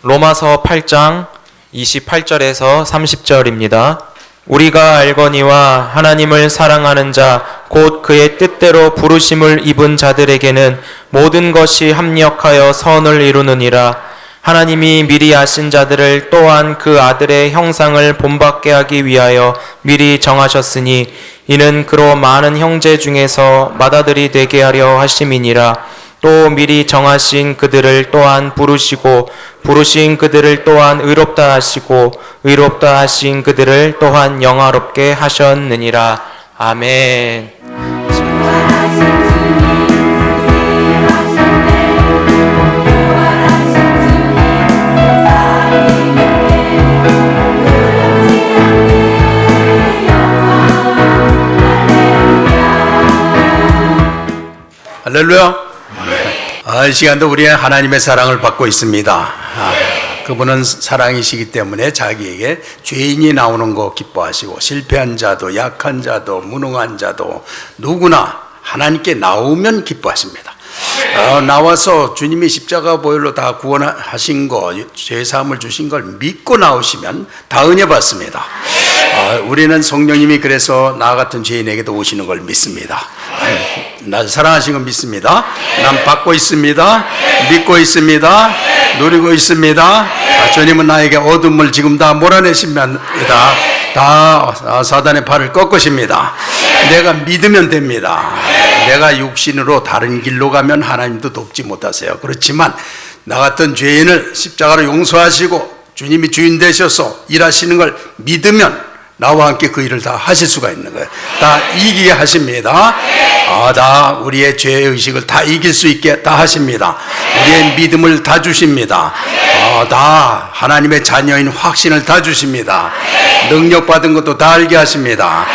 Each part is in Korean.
로마서 8장 28절에서 30절입니다. 우리가 알거니와 하나님을 사랑하는 자 곧 그의 뜻대로 부르심을 입은 자들에게는 모든 것이 합력하여 선을 이루느니라. 하나님이 미리 아신 자들을 또한 그 아들의 형상을 본받게 하기 위하여 미리 정하셨으니 이는 그로 많은 형제 중에서 맏아들이 되게 하려 하심이니라. 또 미리 정하신 그들을 또한 부르시고 부르신 그들을 또한 의롭다 하시고 의롭다 하신 그들을 또한 영화롭게 하셨느니라. 아멘. 할렐루야. 이 시간도 우리의 하나님의 사랑을 받고 있습니다. 그분은 사랑이시기 때문에 자기에게 죄인이 나오는 거 기뻐하시고 실패한 자도 약한 자도 무능한 자도 누구나 하나님께 나오면 기뻐하십니다. 나와서 주님이 십자가 보혈로 다 구원하신 거, 죄사함을 주신 걸 믿고 나오시면 다 은혜 받습니다. 우리는 성령님이 그래서 나 같은 죄인에게도 오시는 걸 믿습니다. 날 사랑하신 걸 믿습니다. 난 받고 있습니다. 믿고 있습니다. 누리고 있습니다. 주님은 나에게 어둠을 지금 다 몰아내십니다. 다 사단의 팔을 꺾으십니다. 내가 믿으면 됩니다. 내가 육신으로 다른 길로 가면 하나님도 돕지 못하세요. 그렇지만 나 같은 죄인을 십자가로 용서하시고 주님이 주인 되셔서 일하시는 걸 믿으면 나와 함께 그 일을 다 하실 수가 있는 거예요. 다 이기게 하십니다. 다 우리의 죄의식을 다 이길 수 있게 다 하십니다. 우리의 믿음을 다 주십니다. 다 하나님의 자녀인 확신을 다 주십니다. 능력받은 것도 다 알게 하십니다.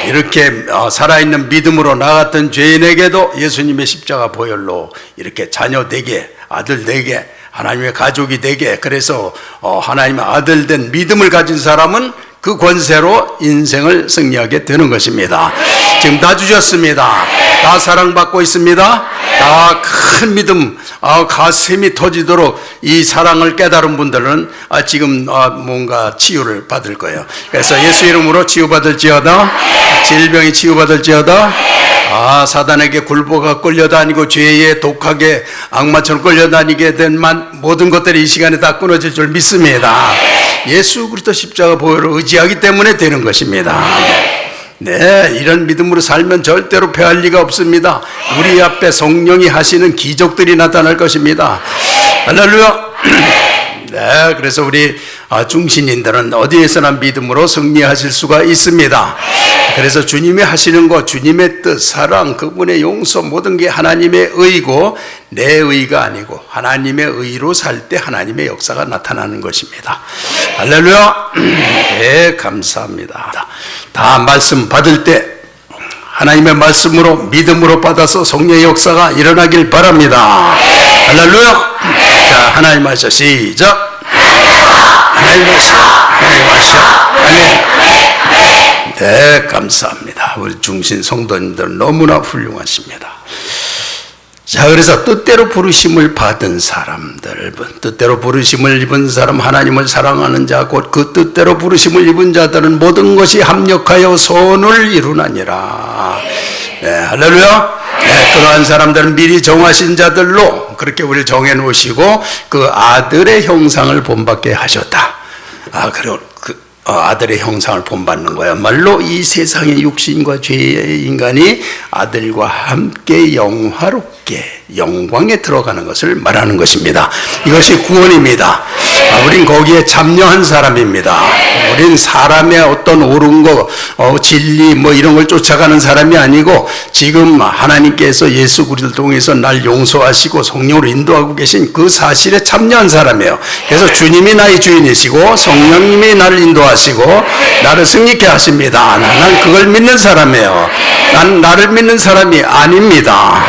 이렇게 살아있는 믿음으로 나 같은 죄인에게도 예수님의 십자가 보혈로 이렇게 자녀 되게, 아들 되게, 하나님의 가족이 되게, 그래서 하나님의 아들 된 믿음을 가진 사람은 그 권세로 인생을 승리하게 되는 것입니다. 지금 다 주셨습니다. 다 사랑받고 있습니다. 다 큰 믿음, 가슴이 터지도록 이 사랑을 깨달은 분들은 지금 뭔가 치유를 받을 거예요. 그래서 예수 이름으로 치유받을지어다, 질병이 치유받을지어다, 사단에게 굴보가 끌려다니고 죄에 독하게 악마처럼 끌려다니게 된 모든 것들이 이 시간에 다 끊어질 줄 믿습니다. 예수 그리스도 십자가 보혈을 의지하기 때문에 되는 것입니다. 네, 이런 믿음으로 살면 절대로 패할 리가 없습니다. 우리 앞에 성령이 하시는 기적들이 나타날 것입니다. 할렐루야. 네, 그래서 우리 중신인들은 어디에서나 믿음으로 승리하실 수가 있습니다. 그래서 주님이 하시는 것, 주님의 뜻, 사랑, 그분의 용서, 모든 게 하나님의 의고 내 의가 아니고 하나님의 의로 살 때 하나님의 역사가 나타나는 것입니다. 할렐루야. 네, 감사합니다. 다 말씀 받을 때 하나님의 말씀으로 믿음으로 받아서 성령의 역사가 일어나길 바랍니다. 할렐루야. 자, 하나님 말씀 시작. 하나님 말씀, 하나님 말씀, 아멘. 네, 감사합니다. 우리 중신 성도님들 너무나 훌륭하십니다. 자, 그래서 뜻대로 부르심을 받은 사람들, 뜻대로 부르심을 입은 사람, 하나님을 사랑하는 자, 곧 그 뜻대로 부르심을 입은 자들은 모든 것이 합력하여 선을 이루나니라. 네, 할렐루야. 네, 그러한 사람들은 미리 정하신 자들로 그렇게 우리를 정해놓으시고 그 아들의 형상을 본받게 하셨다. 그리고 아들의 형상을 본받는 거야말로 이 세상의 육신과 죄의 인간이 아들과 함께 영화롭게 영광에 들어가는 것을 말하는 것입니다. 이것이 구원입니다. 우린 거기에 참여한 사람입니다. 우린 사람의 어떤 옳은 거, 진리 이런 걸 쫓아가는 사람이 아니고 지금 하나님께서 예수 그리스도를 통해서 날 용서하시고 성령으로 인도하고 계신 그 사실에 참여한 사람이에요. 그래서 주님이 나의 주인이시고 성령님이 나를 인도하시고 나를 승리케 하십니다. 난 그걸 믿는 사람이에요. 난 나를 믿는 사람이 아닙니다.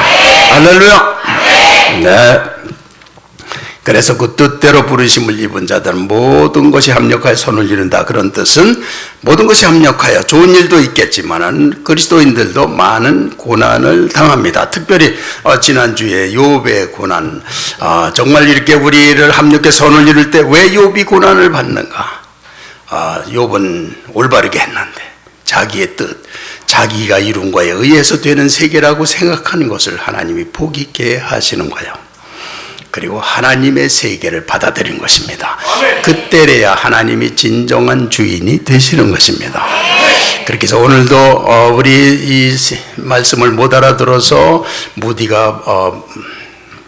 할렐루야. 네. 그래서 그 뜻대로 부르심을 입은 자들은 모든 것이 합력하여 손을 이룬다. 그런 뜻은 모든 것이 합력하여 좋은 일도 있겠지만 그리스도인들도 많은 고난을 당합니다. 특별히 지난주에 욥의 고난, 정말 이렇게 우리를 합력해 손을 이룰 때 왜 욥이 고난을 받는가? 욥은 올바르게 했는데 자기의 뜻, 자기가 이룬 거에 의해서 되는 세계라고 생각하는 것을 하나님이 보기 있게 하시는 거예요. 그리고 하나님의 세계를 받아들인 것입니다. 그때래야 하나님이 진정한 주인이 되시는 것입니다. 그렇게 해서 오늘도 우리 이 말씀을 못 알아들어서 무디가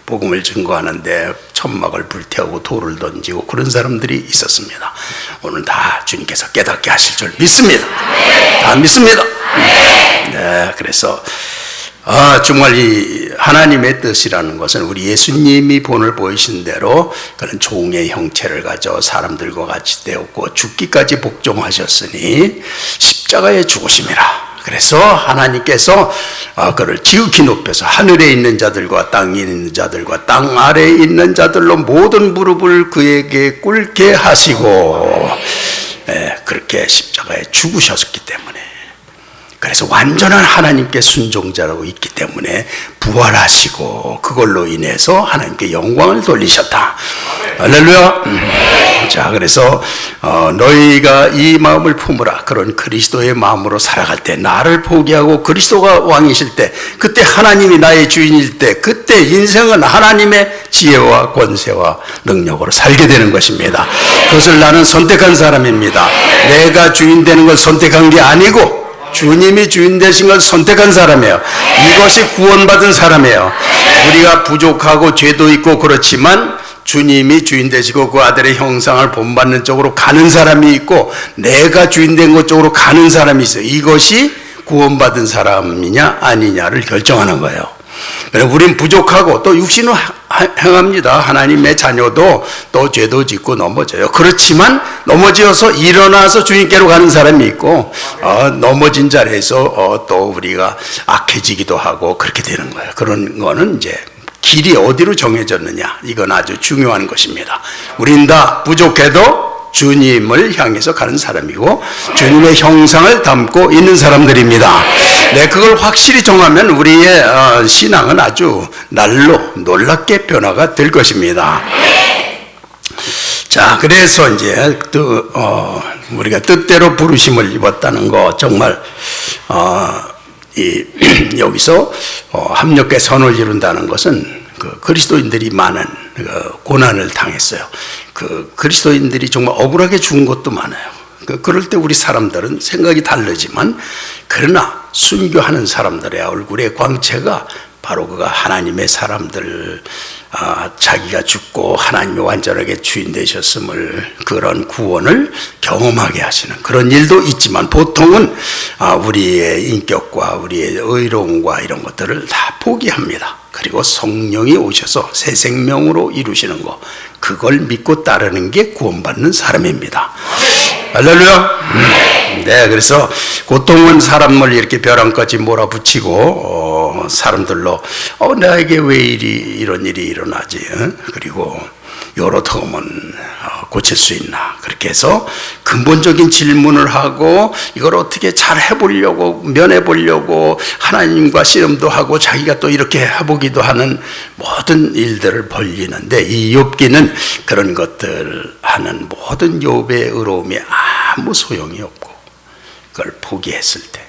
복음을 증거하는데 천막을 불태우고 돌을 던지고 그런 사람들이 있었습니다. 오늘 다 주님께서 깨닫게 하실 줄 믿습니다. 다 믿습니다. 네, 그래서 정말 이 하나님의 뜻이라는 것은 우리 예수님이 본을 보이신 대로 그런 종의 형체를 가져 사람들과 같이 되었고 죽기까지 복종하셨으니 십자가에 죽으심이라. 그래서 하나님께서 그를 지극히 높여서 하늘에 있는 자들과 땅에 있는 자들과 땅 아래에 있는 자들로 모든 무릎을 그에게 꿇게 하시고 그렇게 십자가에 죽으셨기 때문에, 그래서 완전한 하나님께 순종자라고 있기 때문에 부활하시고 그걸로 인해서 하나님께 영광을 돌리셨다. 할렐루야. 자, 그래서 너희가 이 마음을 품으라. 그런 그리스도의 마음으로 살아갈 때, 나를 포기하고 그리스도가 왕이실 때, 그때 하나님이 나의 주인일 때, 그때 인생은 하나님의 지혜와 권세와 능력으로 살게 되는 것입니다. 그것을 나는 선택한 사람입니다. 내가 주인 되는 걸 선택한 게 아니고 주님이 주인 되신 걸 선택한 사람이에요. 이것이 구원받은 사람이에요. 우리가 부족하고 죄도 있고 그렇지만 주님이 주인 되시고 그 아들의 형상을 본받는 쪽으로 가는 사람이 있고 내가 주인 된 것 쪽으로 가는 사람이 있어요. 이것이 구원받은 사람이냐 아니냐를 결정하는 거예요. 우린 부족하고 또 육신은 행합니다. 하나님의 자녀도 또 죄도 짓고 넘어져요. 그렇지만 넘어져서 일어나서 주님께로 가는 사람이 있고 넘어진 자리에서 또 우리가 악해지기도 하고 그렇게 되는 거예요. 그런 거는 이제 길이 어디로 정해졌느냐, 이건 아주 중요한 것입니다. 우린 다 부족해도 주님을 향해서 가는 사람이고 주님의 형상을 담고 있는 사람들입니다. 네, 그걸 확실히 정하면 우리의 신앙은 아주 날로 놀랍게 변화가 될 것입니다. 자, 그래서 이제 우리가 뜻대로 부르심을 입었다는 거, 정말 여기서 합력해 선을 이룬다는 것은 그리스도인들이 많은 고난을 당했어요. 그리스도인들이 정말 억울하게 죽은 것도 많아요. 그럴 때 우리 사람들은 생각이 다르지만, 그러나 순교하는 사람들의 얼굴의 광채가 바로 그가 하나님의 사람들, 자기가 죽고 하나님이 완전하게 주인 되셨음을, 그런 구원을 경험하게 하시는 그런 일도 있지만, 보통은 우리의 인격과 우리의 의로움과 이런 것들을 다 포기합니다. 그리고 성령이 오셔서 새 생명으로 이루시는 것, 그걸 믿고 따르는 게 구원받는 사람입니다. 할렐루야. 네, 그래서 고통은 사람을 이렇게 벼랑까지 몰아붙이고 사람들로 나에게 왜 이런 일이 일어나지? 그리고 요렇게 하면 고칠 수 있나? 그렇게 해서 근본적인 질문을 하고 이걸 어떻게 잘 해보려고, 면해보려고 하나님과 씨름도 하고 자기가 또 이렇게 해보기도 하는 모든 일들을 벌리는데, 이 욥기는 그런 것들 하는 모든 욥의 의로움이 아무 소용이 없고, 그걸 포기했을 때,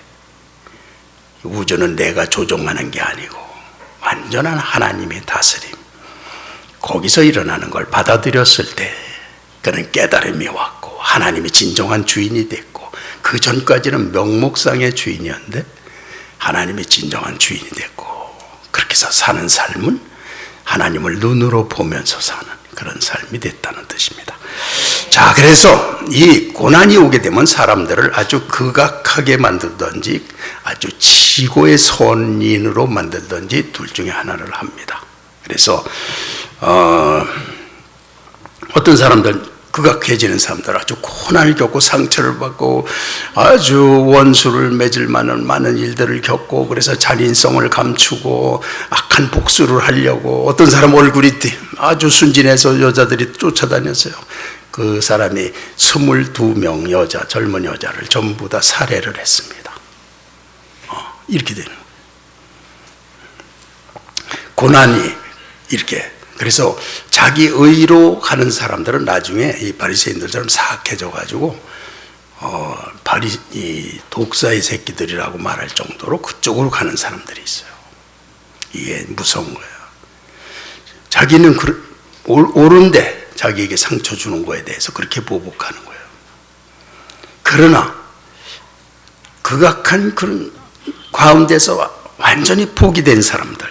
우주는 내가 조종하는 게 아니고 완전한 하나님의 다스림, 거기서 일어나는 걸 받아들였을 때 그는 깨달음이 왔고 하나님이 진정한 주인이 됐고, 그 전까지는 명목상의 주인이었는데 하나님이 진정한 주인이 됐고, 그렇게 해서 사는 삶은 하나님을 눈으로 보면서 사는 그런 삶이 됐다는 뜻입니다. 자, 그래서 이 고난이 오게 되면 사람들을 아주 극악하게 만들든지 아주 지고의 선인으로 만들든지 둘 중에 하나를 합니다. 그래서 어떤 사람들, 극악해지는 사람들, 아주 고난을 겪고 상처를 받고 아주 원수를 맺을 만한 많은 일들을 겪고, 그래서 잔인성을 감추고 악한 복수를 하려고, 어떤 사람 얼굴이 아주 순진해서 여자들이 쫓아다녔어요. 그 사람이 22명 여자, 젊은 여자를 전부 다 살해를 했습니다. 이렇게 되는 거예요. 고난이 이렇게. 그래서 자기 의로 가는 사람들은 나중에 이 바리새인들처럼 사악해져 가지고 이 독사의 새끼들이라고 말할 정도로 그쪽으로 가는 사람들이 있어요. 이게 무서운 거예요. 자기는 옳은데 자기에게 상처 주는 거에 대해서 그렇게 보복하는 거예요. 그러나 극악한 그런 가운데서 완전히 포기된 사람들,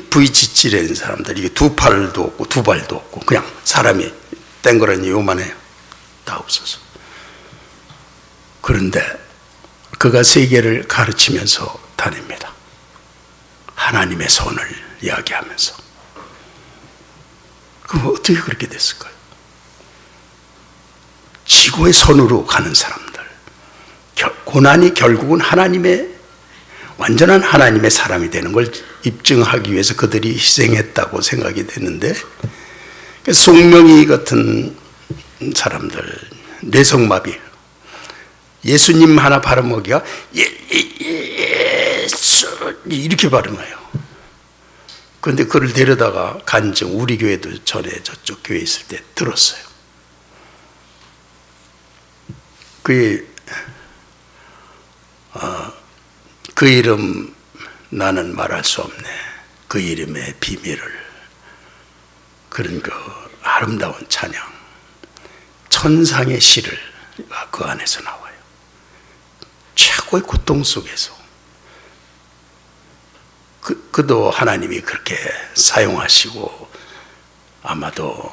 부위지치된 사람들, 이게 두 팔도 없고 두 발도 없고 그냥 사람이 땡그러니 요만해요. 다 없어서. 그런데 그가 세계를 가르치면서 다닙니다. 하나님의 손을 이야기하면서. 그럼 어떻게 그렇게 됐을까요? 지구의 손으로 가는 사람들. 고난이 결국은 완전한 하나님의 사람이 되는 걸 입증하기 위해서 그들이 희생했다고 생각이 되는데, 송명이 같은 사람들, 뇌성마비, 예수님 하나 발음하기가 예수 이렇게 발음해요. 그런데 그를 데려다가 간증, 우리 교회도 전에 저쪽 교회 있을 때 들었어요. 그 이름 나는 말할 수 없네. 그 이름의 비밀을. 그런 그 아름다운 찬양, 천상의 시를 그 안에서 나와요. 최고의 고통 속에서 그도 하나님이 그렇게 사용하시고 아마도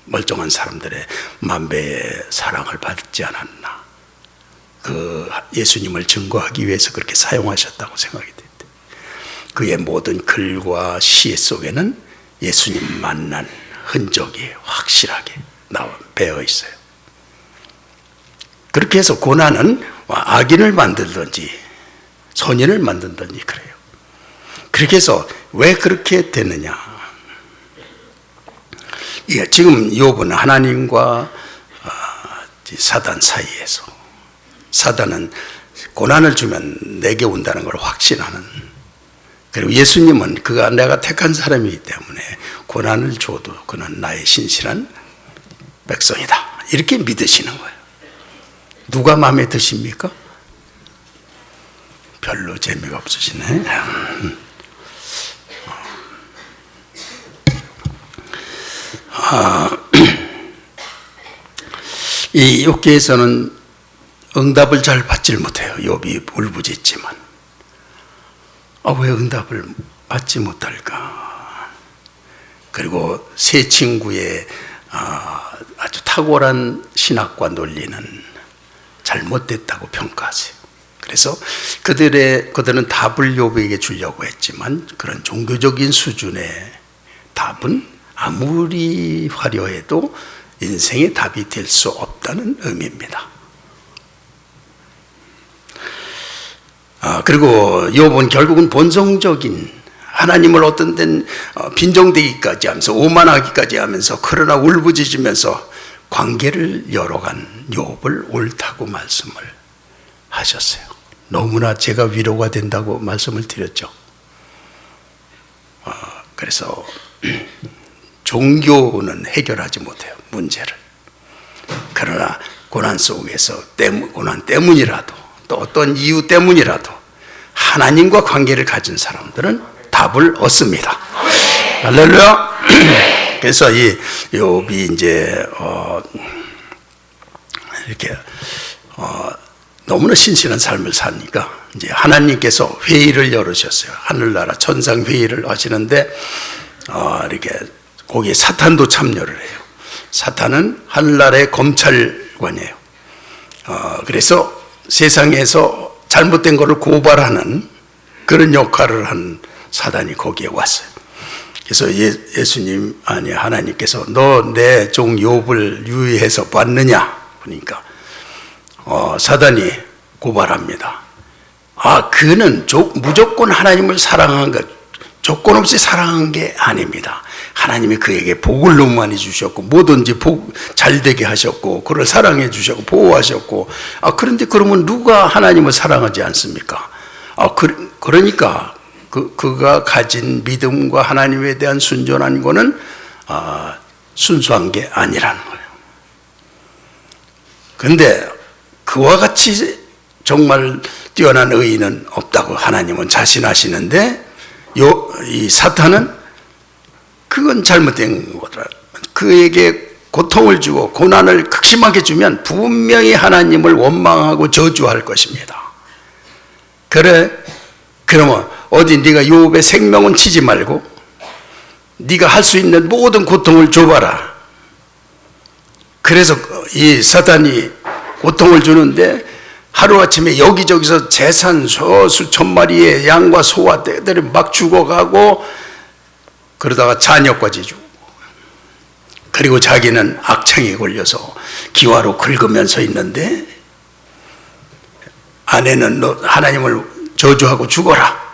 멀쩡한 사람들의 만배의 사랑을 받지 않았나. 그 예수님을 증거하기 위해서 그렇게 사용하셨다고 생각이 됐대. 그의 모든 글과 시 속에는 예수님 만난 흔적이 확실하게 배어 있어요. 그렇게 해서 고난은 악인을 만들든지 선인을 만들든지 그래요. 그렇게 해서 왜 그렇게 되느냐? 지금 욥은 하나님과 사단 사이에서, 사단은 고난을 주면 내게 온다는 걸 확신하는, 그리고 예수님은 그가 내가 택한 사람이기 때문에 고난을 줘도 그는 나의 신실한 백성이다, 이렇게 믿으시는 거예요. 누가 마음에 드십니까? 별로 재미가 없으시네. 이 욥기에서는 응답을 잘 받질 못해요. 욥이 울부짖지만. 왜 응답을 받지 못할까? 그리고 세 친구의 아주 탁월한 신학과 논리는 잘못됐다고 평가하세요. 그래서 그들은 답을 욥에게 주려고 했지만 그런 종교적인 수준의 답은 아무리 화려해도 인생의 답이 될 수 없다는 의미입니다. 그리고 욥은 결국은 본성적인 하나님을 어떤 데는 빈정대기까지 하면서 오만하기까지 하면서, 그러나 울부짖으면서 관계를 열어간 욥을 옳다고 말씀을 하셨어요. 너무나 제가 위로가 된다고 말씀을 드렸죠. 그래서 종교는 해결하지 못해요, 문제를. 그러나 고난 속에서 고난 때문이라도 또 어떤 이유 때문이라도 하나님과 관계를 가진 사람들은 답을 얻습니다. 할렐루야. 그래서 이 욥이 이제 이렇게 너무나 신실한 삶을 사니까 이제 하나님께서 회의를 열으셨어요. 하늘나라 천상 회의를 하시는데 이렇게 거기에 사탄도 참여를 해요. 사탄은 하늘나라의 검찰관이에요. 그래서 세상에서 잘못된 것을 고발하는 그런 역할을 한 사단이 거기에 왔어요. 그래서 하나님께서 너 내 종 욥을 유의해서 봤느냐? 그러니까 사단이 고발합니다. 그는 무조건 하나님을 사랑한 것, 조건 없이 사랑한 게 아닙니다. 하나님이 그에게 복을 너무 많이 주셨고 뭐든지 잘 되게 하셨고 그를 사랑해 주셨고 보호하셨고 그런데 그러면 누가 하나님을 사랑하지 않습니까? 그러니까 그가 가진 믿음과 하나님에 대한 순전한 거는 순수한 게 아니라는 거예요. 근데 그와 같이 정말 뛰어난 의인은 없다고 하나님은 자신하시는데 이 사탄은 그건 잘못된 거다. 그에게 고통을 주고 고난을 극심하게 주면 분명히 하나님을 원망하고 저주할 것입니다. 그러면 어디 네가 욥의 생명은 치지 말고 네가 할 수 있는 모든 고통을 줘봐라. 그래서 이 사탄이 고통을 주는데 하루아침에 여기저기서 재산 수천 마리의 양과 소와 떼들이 막 죽어가고 그러다가 자녀까지 주고 그리고 자기는 악창에 걸려서 기와로 긁으면서 있는데 아내는 너 하나님을 저주하고 죽어라.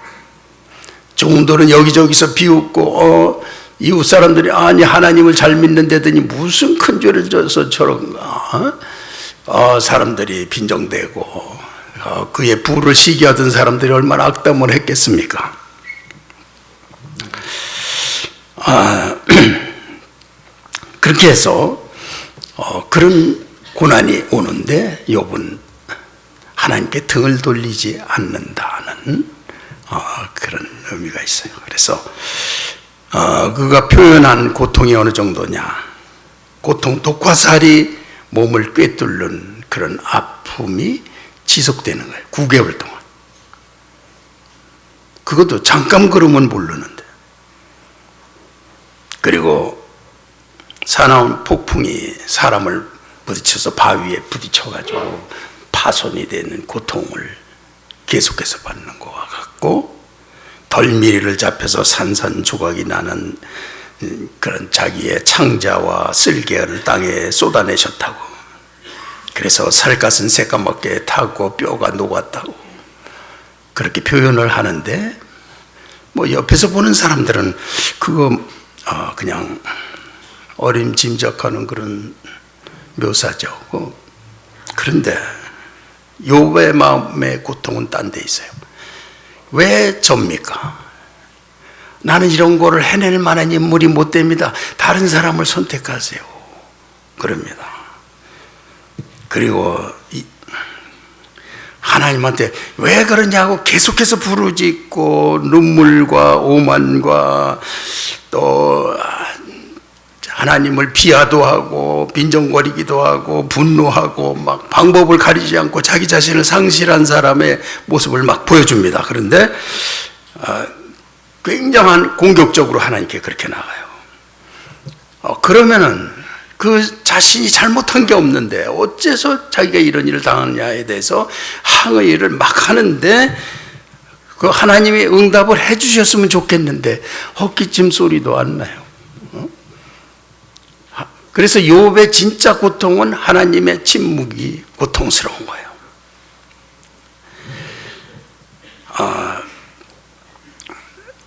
종들은 여기저기서 비웃고 이웃 사람들이 아니 하나님을 잘 믿는데더니 무슨 큰 죄를 져서 저런가. 사람들이 빈정대고 그의 부를 시기하던 사람들이 얼마나 악담을 했겠습니까? 그렇게 해서 그런 고난이 오는데 욥은 하나님께 등을 돌리지 않는다는 그런 의미가 있어요. 그래서 그가 표현한 고통이 어느 정도냐? 고통, 독화살이 몸을 꿰뚫는 그런 아픔이 지속되는 거예요. 9개월 동안. 그것도 잠깐 걸으면 모르는데. 그리고 사나운 폭풍이 사람을 부딪혀서 바위에 부딪혀가지고 파손이 되는 고통을 계속해서 받는 것과 같고, 덜미를 잡혀서 산산조각이 나는 그런 자기의 창자와 쓸개를 땅에 쏟아내셨다고. 그래서 살갗은 새까맣게 타고 뼈가 녹았다고 그렇게 표현을 하는데, 뭐 옆에서 보는 사람들은 그거 그냥 어림짐작하는 그런 묘사죠. 그런데 욥의 마음의 고통은 딴 데 있어요. 왜 접니까? 나는 이런 거를 해낼 만한 인물이 못 됩니다. 다른 사람을 선택하세요. 그럽니다. 그리고 하나님한테 왜 그러냐고 계속해서 부르짖고 눈물과 오만과 또 하나님을 비하도 하고 빈정거리기도 하고 분노하고 막 방법을 가리지 않고 자기 자신을 상실한 사람의 모습을 막 보여줍니다. 그런데 굉장한 공격적으로 하나님께 그렇게 나가요. 그러면은 그 자신이 잘못한 게 없는데 어째서 자기가 이런 일을 당하느냐에 대해서 항의를 막 하는데, 그 하나님이 응답을 해주셨으면 좋겠는데 헛기침 소리도 안 나요. 그래서 욥의 진짜 고통은 하나님의 침묵이 고통스러운 거예요.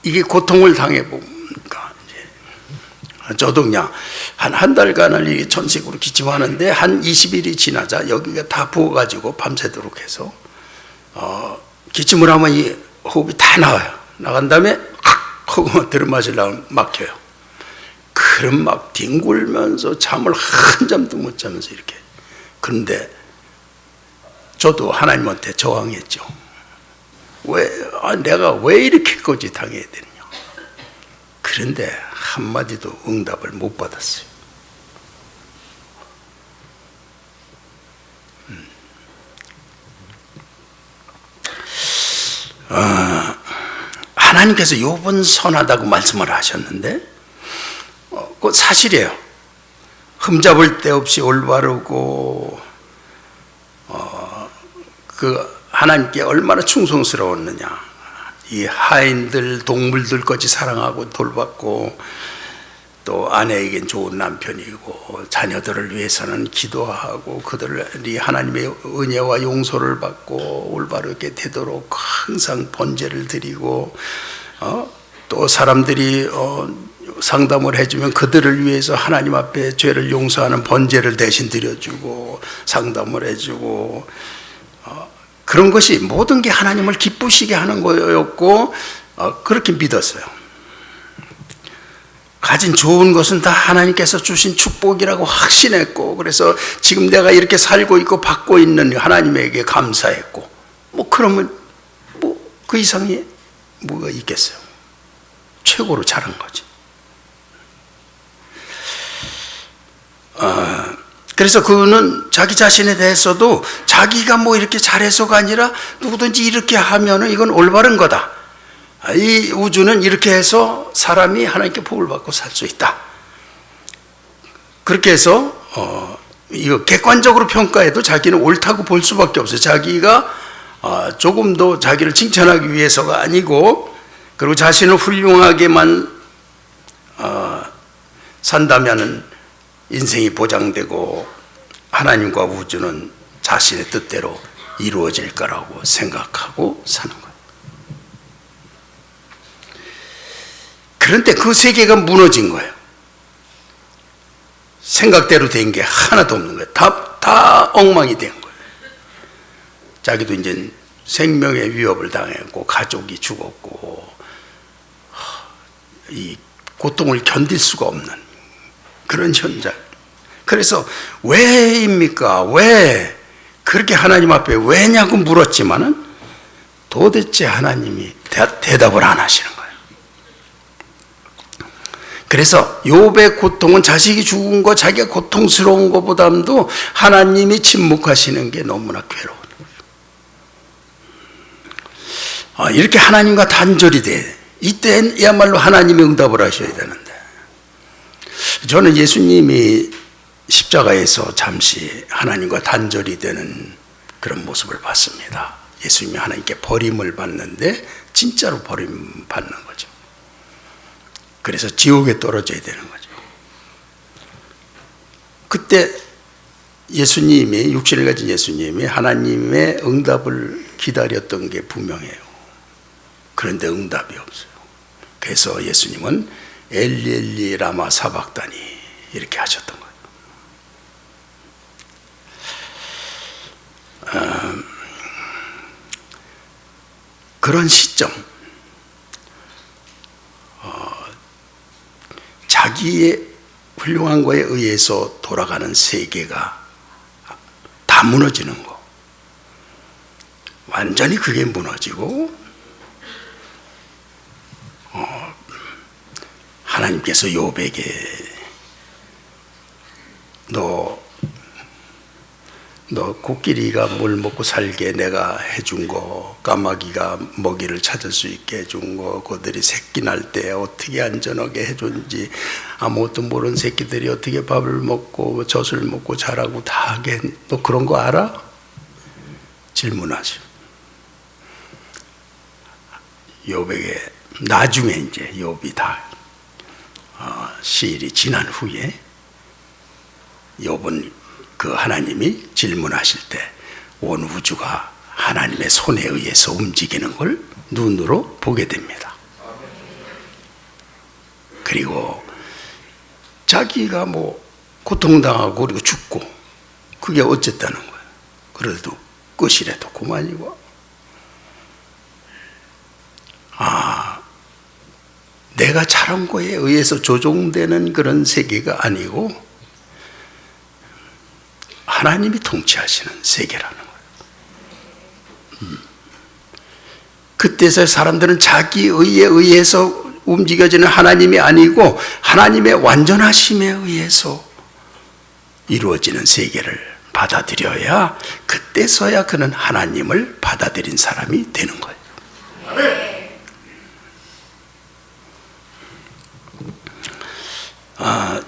이게 고통을 당해보니까 저도 그냥 한 달간을 이 천식으로 기침하는데 한 20일이 지나자 여기가 다 부어가지고 밤새도록 해서 기침을 하면 이 호흡이 다 나와요. 나간 다음에 하고 들이마시려면 막혀요. 그럼 막 뒹굴면서 잠을 한잠도 못 자면서 이렇게. 그런데 저도 하나님한테 저항했죠. 내가 왜 이렇게까지 당해야 되느냐. 그런데 한마디도 응답을 못 받았어요. 하나님께서 욥은 선하다고 말씀을 하셨는데 그거 사실이에요. 흠잡을 데 없이 올바르고 그 하나님께 얼마나 충성스러웠느냐. 이 하인들, 동물들까지 사랑하고 돌봤고 또 아내에겐 좋은 남편이고 자녀들을 위해서는 기도하고 그들이 하나님의 은혜와 용서를 받고 올바르게 되도록 항상 번제를 드리고 또 사람들이 상담을 해주면 그들을 위해서 하나님 앞에 죄를 용서하는 번제를 대신 드려주고 상담을 해주고 그런 것이 모든 게 하나님을 기쁘시게 하는 거였고 그렇게 믿었어요. 가진 좋은 것은 다 하나님께서 주신 축복이라고 확신했고, 그래서 지금 내가 이렇게 살고 있고 받고 있는 하나님에게 감사했고, 그러면 그 이상이 뭐가 있겠어요? 최고로 잘한 거지. 그래서 그는 자기 자신에 대해서도 자기가 이렇게 잘해서가 아니라 누구든지 이렇게 하면은 이건 올바른 거다. 이 우주는 이렇게 해서 사람이 하나님께 복을 받고 살 수 있다. 그렇게 해서 이거 객관적으로 평가해도 자기는 옳다고 볼 수밖에 없어요. 자기가 조금 더 자기를 칭찬하기 위해서가 아니고, 그리고 자신을 훌륭하게만 산다면은 인생이 보장되고 하나님과 우주는 자신의 뜻대로 이루어질 거라고 생각하고 사는 거예요. 그런데 그 세계가 무너진 거예요. 생각대로 된 게 하나도 없는 거예요. 다 엉망이 된 거예요. 자기도 이제 생명의 위협을 당했고 가족이 죽었고 이 고통을 견딜 수가 없는 그런 현장. 그래서 왜입니까? 왜 그렇게 하나님 앞에 왜냐고 물었지만은 도대체 하나님이 대답을 안 하시는 거예요. 그래서 욥의 고통은 자식이 죽은 거, 자기가 고통스러운 것보다도 하나님이 침묵하시는 게 너무나 괴로운 거예요. 이렇게 하나님과 단절이 돼. 이때야말로 하나님이 응답을 하셔야 되는데, 저는 예수님이 십자가에서 잠시 하나님과 단절이 되는 그런 모습을 봤습니다. 예수님이 하나님께 버림을 받는데 진짜로 버림받는 거죠. 그래서 지옥에 떨어져야 되는 거죠. 그때 예수님이, 육신을 가진 예수님이 하나님의 응답을 기다렸던 게 분명해요. 그런데 응답이 없어요. 그래서 예수님은 엘리 엘리 라마 사박다니 이렇게 하셨던 거예요. 그런 시점, 자기의 훌륭한 거에 의해서 돌아가는 세계가 다 무너지는 거, 완전히 그게 무너지고 하나님께서 욥에게 너 코끼리가 물 먹고 살게 내가 해준 거, 까마귀가 먹이를 찾을 수 있게 해준 거, 그들이 새끼 날 때 어떻게 안전하게 해준지, 아무것도 모르는 새끼들이 어떻게 밥을 먹고 젖을 먹고 자라고 다 하게, 너 그런 거 알아? 질문하죠. 욥에게 나중에 이제 욥이 다 시일이 지난 후에 욥은 그 하나님이 질문하실 때 온 우주가 하나님의 손에 의해서 움직이는 걸 눈으로 보게 됩니다. 그리고 자기가 고통당하고 그리고 죽고 그게 어쨌다는 거예요. 그래도 끝이라도 그만이고, 내가 잘한 거에 의해서 조종되는 그런 세계가 아니고 하나님이 통치하시는 세계라는 거예요. 그때서 사람들은 자기 의에 의해서 움직여지는 하나님이 아니고 하나님의 완전하심에 의해서 이루어지는 세계를 받아들여야, 그때서야 그는 하나님을 받아들인 사람이 되는 거예요.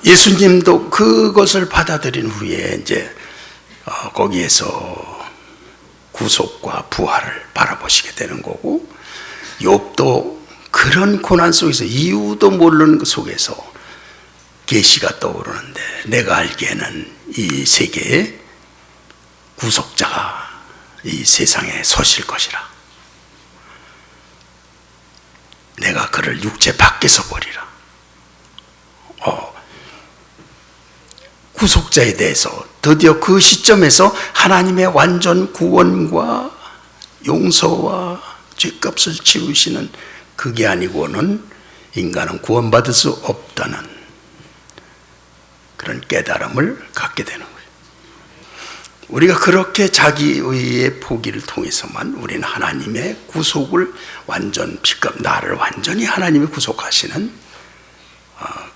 예수님도 그것을 받아들인 후에 이제 거기에서 구속과 부활을 바라보시게 되는 거고, 욥도 그런 고난 속에서 이유도 모르는 그 속에서 계시가 떠오르는데, 내가 알기에는 이 세계에 구속자가 이 세상에 서실 것이라. 내가 그를 육체 밖에서 보리라. 구속자에 대해서 드디어 그 시점에서 하나님의 완전 구원과 용서와 죄값을 치르시는 그게 아니고는 인간은 구원받을 수 없다는 그런 깨달음을 갖게 되는 거예요. 우리가 그렇게 자기의의 포기를 통해서만 우리는 하나님의 구속을 완전 피값, 나를 완전히 하나님이 구속하시는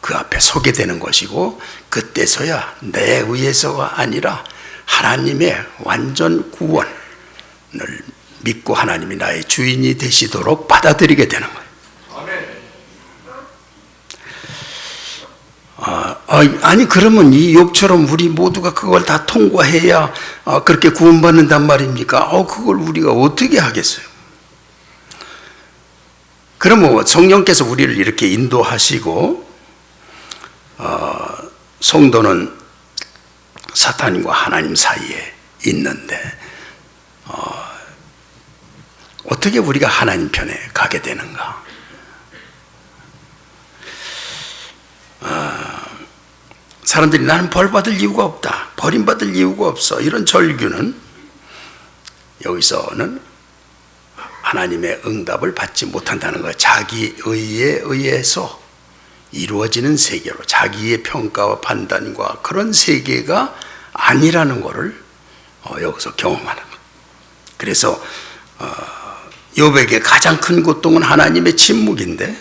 그 앞에 서게 되는 것이고, 그때서야 내 의해서가 아니라 하나님의 완전 구원을 믿고 하나님이 나의 주인이 되시도록 받아들이게 되는 거예요. 아니 그러면 이 욥처럼 우리 모두가 그걸 다 통과해야 그렇게 구원받는단 말입니까? 그걸 우리가 어떻게 하겠어요? 그러면 성령께서 우리를 이렇게 인도하시고, 성도는 사탄과 하나님 사이에 있는데 어떻게 우리가 하나님 편에 가게 되는가? 사람들이 나는 벌받을 이유가 없다, 버림받을 이유가 없어, 이런 절규는 여기서는 하나님의 응답을 받지 못한다는 거예요. 자기 의에 의해서 이루어지는 세계로, 자기의 평가와 판단과 그런 세계가 아니라는 것을 여기서 경험하는 거예요. 그래서 욥에게 가장 큰 고통은 하나님의 침묵인데,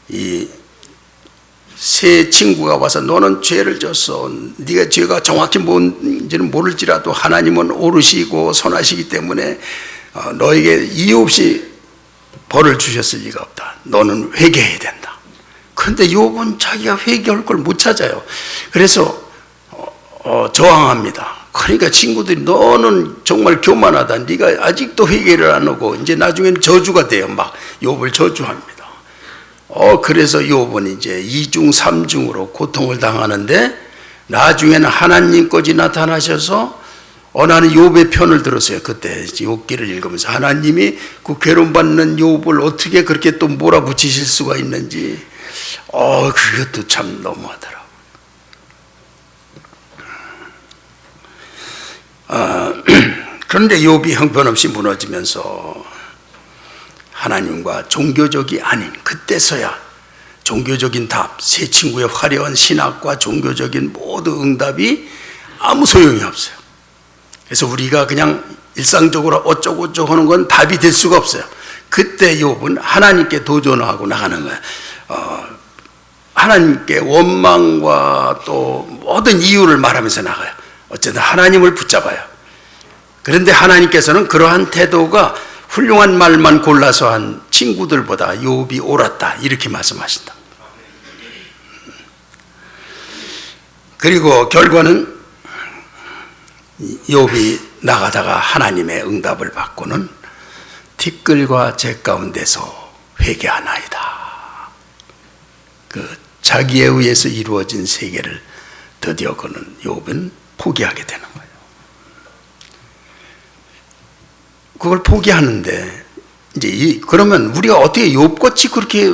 이 세 친구가 와서 너는 죄를 졌어, 네가 죄가 정확히 뭔지는 모를지라도 하나님은 오르시고 선하시기 때문에 너에게 이유 없이 벌을 주셨을 리가 없다, 너는 회개해야 된다. 그런데 욥은 자기가 회개할 걸 못 찾아요. 그래서 저항합니다. 그러니까 친구들이 너는 정말 교만하다, 네가 아직도 회개를 안 하고, 이제 나중에는 저주가 돼요. 막 욥을 저주합니다. 그래서 욥은 이제 2중 3중으로 고통을 당하는데, 나중에는 하나님까지 나타나셔서 나는 욥의 편을 들었어요. 그때 욥기를 읽으면서 하나님이 그 괴로움받는 욥을 어떻게 그렇게 또 몰아붙이실 수가 있는지, 그것도 참 너무하더라고요. 그런데 욥이 형편없이 무너지면서 하나님과 종교적이 아닌, 그때서야 종교적인 답, 세 친구의 화려한 신학과 종교적인 모든 응답이 아무 소용이 없어요. 그래서 우리가 그냥 일상적으로 어쩌고 하는 건 답이 될 수가 없어요. 그때 욥은 하나님께 도전하고 나가는 거예요. 하나님께 원망과 또 모든 이유를 말하면서 나가요. 어쨌든 하나님을 붙잡아요. 그런데 하나님께서는 그러한 태도가 훌륭한 말만 골라서 한 친구들보다 욥이 옳았다, 이렇게 말씀하신다. 그리고 결과는 욥이 나가다가 하나님의 응답을 받고는 티끌과 재 가운데서 회개하나이다. 그 자기에 의해서 이루어진 세계를 드디어 그는 욥은 포기하게 되는 거예요. 그걸 포기하는데, 이제 그러면 우리가 어떻게 욥같이 그렇게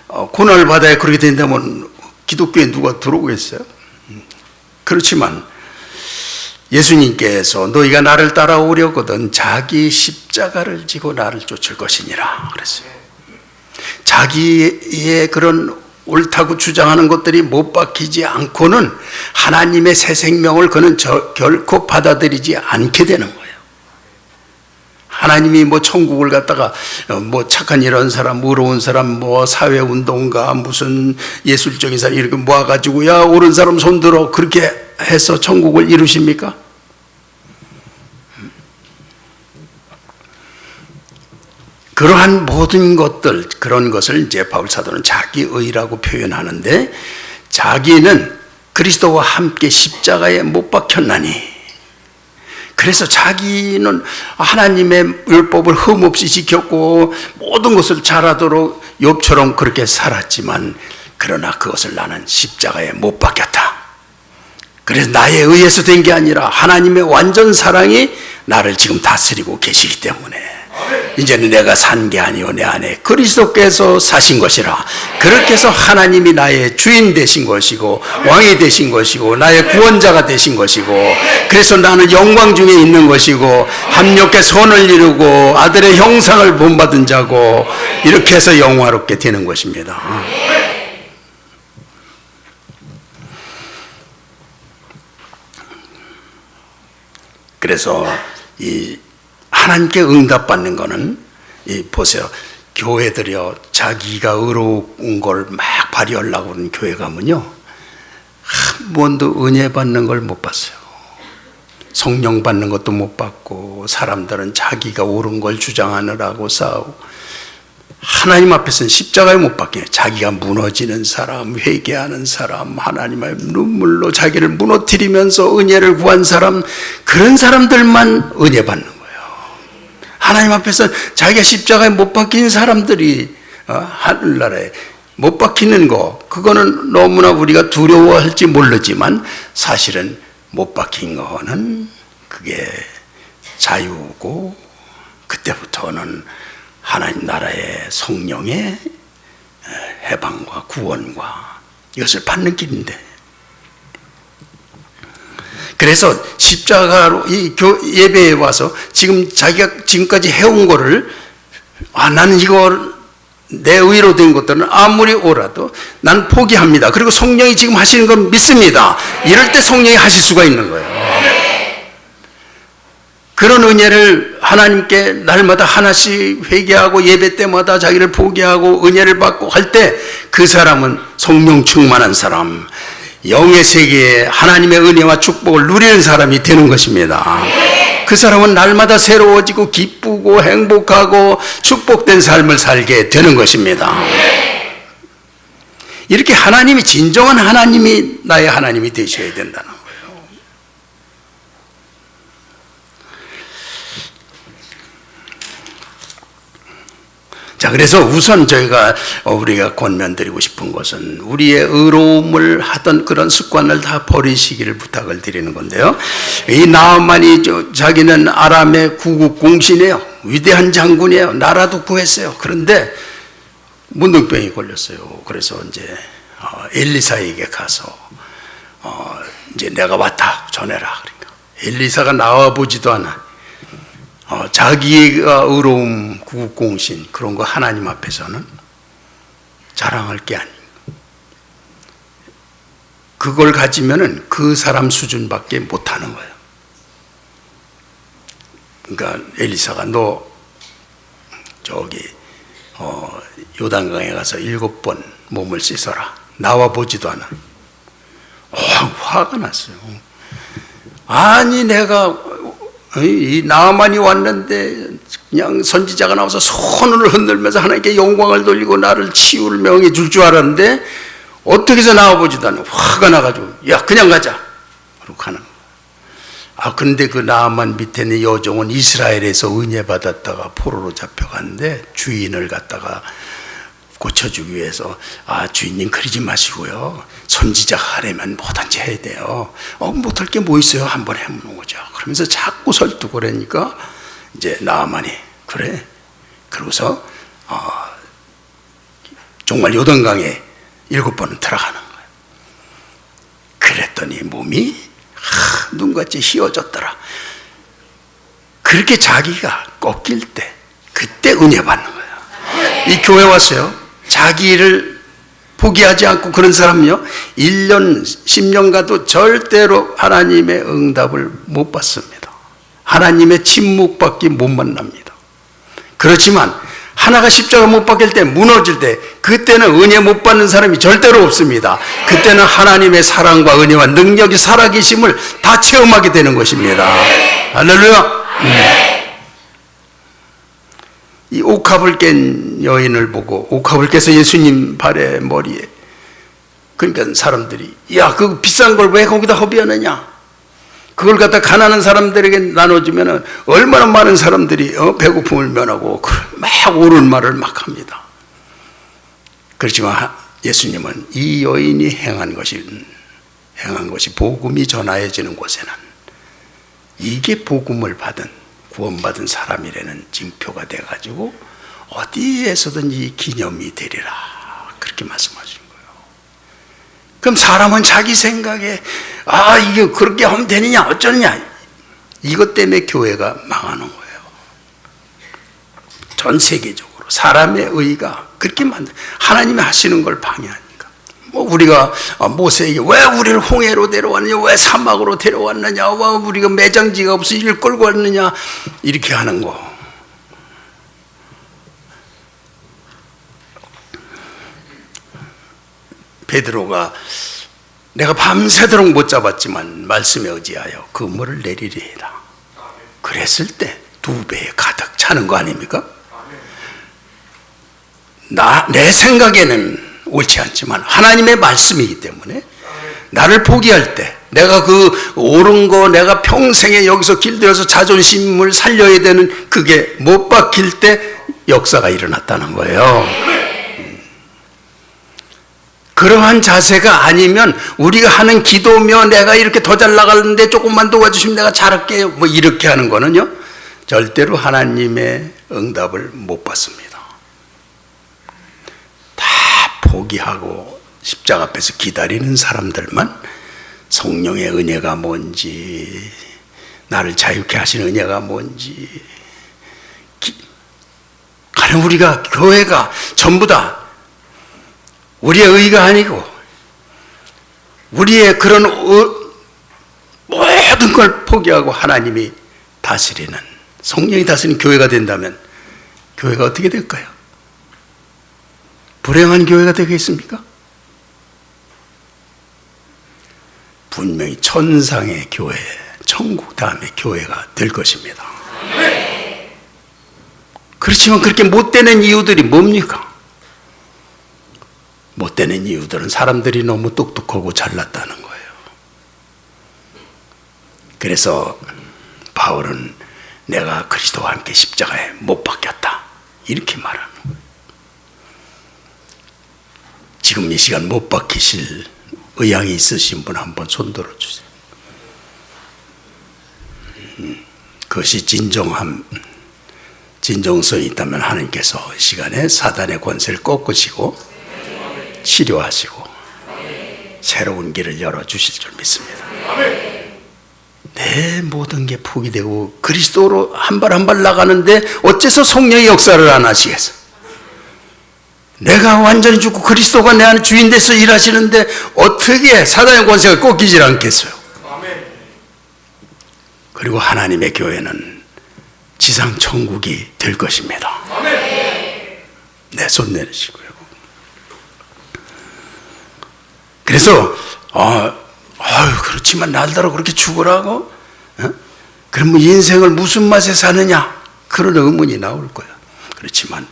고난을 받아야 그렇게 된다면 기독교에 누가 들어오겠어요? 그렇지만 예수님께서 너희가 나를 따라오려거든 자기 십자가를 지고 나를 쫓을 것이니라 그랬어요. 자기의 그런 옳다고 주장하는 것들이 못 박히지 않고는 하나님의 새 생명을 그는 결코 받아들이지 않게 되는 거예요. 하나님이 천국을 갖다가 착한 이런 사람, 의로운 사람, 사회운동가, 무슨 예술적인 사람 이렇게 모아가지고 야 옳은 사람 손들어, 그렇게 해서 천국을 이루십니까? 그러한 모든 것들, 그런 것을 이제 바울 사도는 자기의라고 표현하는데, 자기는 그리스도와 함께 십자가에 못 박혔나니, 그래서 자기는 하나님의 율법을 흠없이 지켰고 모든 것을 잘하도록 욥처럼 그렇게 살았지만, 그러나 그것을 나는 십자가에 못 박혔다. 그래서 나에 의해서 된 게 아니라 하나님의 완전 사랑이 나를 지금 다스리고 계시기 때문에 이제는 내가 산 게 아니요 내 안에 그리스도께서 사신 것이라. 그렇게 해서 하나님이 나의 주인 되신 것이고 왕이 되신 것이고 나의 구원자가 되신 것이고, 그래서 나는 영광 중에 있는 것이고 합력해 선을 이루고 아들의 형상을 본받은 자고, 이렇게 해서 영화롭게 되는 것입니다. 그래서 이 하나님께 응답받는 거는, 이 보세요. 교회들이요, 자기가 의로운 걸 막 발휘하려고 하는 교회 가면요, 한 번도 은혜 받는 걸 못 봤어요. 성령 받는 것도 못 받고, 사람들은 자기가 옳은 걸 주장하느라고 싸우고, 하나님 앞에서는 십자가에 못 박혀요. 자기가 무너지는 사람, 회개하는 사람, 하나님의 눈물로 자기를 무너뜨리면서 은혜를 구한 사람, 그런 사람들만 은혜 받는 거예요. 하나님 앞에서 자기가 십자가에 못 박힌 사람들이 하늘나라에 못 박히는 거, 그거는 너무나 우리가 두려워할지 모르지만 사실은 못 박힌 거는 그게 자유고, 그때부터는 하나님 나라의 성령의 해방과 구원과 이것을 받는 길인데, 그래서 십자가로 이 예배에 와서 지금 자기가 지금까지 해온 거를, 나는 이거 내 의로 된 것들은 아무리 오라도 난 포기합니다. 그리고 성령이 지금 하시는 건 믿습니다. 이럴 때 성령이 하실 수가 있는 거예요. 그런 은혜를 하나님께 날마다 하나씩 회개하고 예배 때마다 자기를 포기하고 은혜를 받고 할 때, 그 사람은 성령 충만한 사람, 영의 세계에 하나님의 은혜와 축복을 누리는 사람이 되는 것입니다. 그 사람은 날마다 새로워지고 기쁘고 행복하고 축복된 삶을 살게 되는 것입니다. 이렇게 하나님이, 진정한 하나님이 나의 하나님이 되셔야 된다는 거예요. 자, 그래서 우선 우리가 권면드리고 싶은 것은, 우리의 의로움을 하던 그런 습관을 다 버리시기를 부탁을 드리는 건데요. 이 나아만이 자기는 아람의 구국공신이에요. 위대한 장군이에요. 나라도 구했어요. 그런데 문둥병이 걸렸어요. 그래서 이제 엘리사에게 가서 이제 내가 왔다 전해라. 그러니까 엘리사가 나와 보지도 않아. 자기가 의로움, 구국공신, 그런 거 하나님 앞에서는 자랑할 게 아니에요. 그걸 가지면은 그 사람 수준밖에 못하는 거예요. 그러니까 엘리사가 너 요단강에 가서 7번 몸을 씻어라. 나와 보지도 않아. 화가 났어요. 아니 내가 이 나만이 왔는데 그냥 선지자가 나와서 손을 흔들면서 하나님께 영광을 돌리고 나를 치유를 명해 줄 줄 알았는데, 어떻게 해서 나와보지도 않아. 화가 나가지고 야 그냥 가자 그러고 가는 거야. 근데 그 나만 밑에 있는 여종은 이스라엘에서 은혜 받았다가 포로로 잡혀갔는데, 주인을 갖다가 고쳐주기 위해서 주인님 그러지 마시고요, 선지자가 하려면 뭐든지 해야 돼요. 못할 게 뭐 있어요, 한번 해보는 거죠. 그러면서 자꾸 설득을 하니까 이제 나아만이 그래. 그러고서 정말 요단강에 7번은 들어가는 거예요. 그랬더니 몸이 눈같이 휘어졌더라. 그렇게 자기가 꺾일 때, 그때 은혜 받는 거예요. 이 교회 왔어요. 자기를 포기하지 않고 그런 사람은요, 1년, 10년 가도 절대로 하나님의 응답을 못 받습니다. 하나님의 침묵밖에 못 만납니다. 그렇지만 하나가 십자가 못 박힐 때, 무너질 때, 그때는 은혜 못 받는 사람이 절대로 없습니다. 그때는 하나님의 사랑과 은혜와 능력이 살아계심을 다 체험하게 되는 것입니다. 할렐루야. 이 옥합을 깬 여인을 보고, 옥합을 깨서 예수님 발에 머리에, 그러니까 사람들이 야 그 비싼 걸 왜 거기다 허비하느냐, 그걸 갖다 가난한 사람들에게 나눠주면 얼마나 많은 사람들이 배고픔을 면하고 막 옳은 말을 막 합니다. 그렇지만 예수님은 이 여인이 행한 것이 복음이 전하여지는 곳에는, 이게 복음을 받은 구원받은 사람이라는 징표가 돼가지고 어디에서든지 기념이 되리라, 그렇게 말씀하신 거예요. 그럼 사람은 자기 생각에 이게 그렇게 하면 되느냐 어쩌느냐, 이것 때문에 교회가 망하는 거예요. 전 세계적으로 사람의 의가 그렇게 하나님이 하시는 걸 방해하니까. 우리가 모세에게 왜 우리를 홍해로 데려왔느냐, 왜 사막으로 데려왔느냐, 왜 우리가 매장지가 없어 이를 끌고 왔느냐, 이렇게 하는 거. 베드로가 내가 밤새도록 못 잡았지만 말씀에 의지하여 그물을 내리리이다, 그랬을 때 2배에 가득 차는 거 아닙니까? 내 생각에는 옳지 않지만 하나님의 말씀이기 때문에 나를 포기할 때, 내가 그 옳은 거 내가 평생에 여기서 길들여서 자존심을 살려야 되는 그게 못 박힐 때 역사가 일어났다는 거예요. 그러한 자세가 아니면 우리가 하는 기도며 내가 이렇게 더 잘 나가는데 조금만 도와주시면 내가 잘할게요, 뭐 이렇게 하는 거는요, 절대로 하나님의 응답을 못 받습니다. 다 포기하고 십자가 앞에서 기다리는 사람들만 성령의 은혜가 뭔지, 나를 자유케 하시는 은혜가 뭔지, 가령 우리가 교회가 전부 다 우리의 의가 아니고 우리의 그런 모든 걸 포기하고 하나님이 다스리는, 성령이 다스리는 교회가 된다면 교회가 어떻게 될까요? 불행한 교회가 되겠습니까? 분명히 천상의 교회, 천국 다음의 교회가 될 것입니다. 그렇지만 그렇게 못 되는 이유들이 뭡니까? 못 되는 이유들은 사람들이 너무 똑똑하고 잘났다는 거예요. 그래서 바울은 내가 그리스도와 함께 십자가에 못 박혔다, 이렇게 말하는 거예요. 지금 이 시간 못 박히실 의향이 있으신 분 한번 손 들어주세요. 그것이 진정성이 있다면 하나님께서 이 시간에 사단의 권세를 꺾으시고 치료하시고 새로운 길을 열어주실 줄 믿습니다. 내 모든 게 포기되고 그리스도로 한 발 한 발 나가는데 어째서 성령의 역사를 안 하시겠어? 내가 완전히 죽고 그리스도가 내 안에 주인 돼서 일하시는데 어떻게 사단의 권세가 꺾이질 않겠어요? 그리고 하나님의 교회는 지상 천국이 될 것입니다. 내 손 내리시고요. 그래서 그렇지만 날더러 그렇게 죽으라고? 그러면 인생을 무슨 맛에 사느냐? 그런 의문이 나올 거야. 그렇지만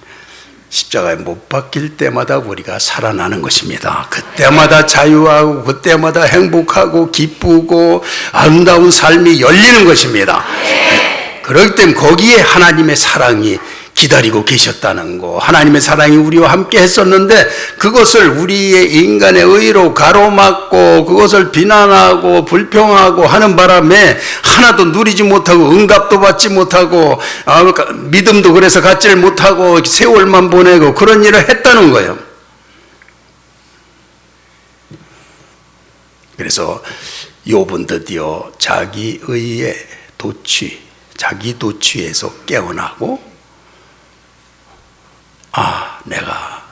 십자가에 못 박힐 때마다 우리가 살아나는 것입니다. 그때마다 자유하고 그때마다 행복하고 기쁘고 아름다운 삶이 열리는 것입니다. 그렇기 때문에 거기에 하나님의 사랑이 기다리고 계셨다는 거, 하나님의 사랑이 우리와 함께 했었는데 그것을 우리의 인간의 의로 가로막고 그것을 비난하고 불평하고 하는 바람에 하나도 누리지 못하고 응답도 받지 못하고 믿음도 그래서 갖지를 못하고 세월만 보내고 그런 일을 했다는 거예요. 그래서 욥은 드디어 자기 의의 도취, 자기 도취에서 깨어나고 내가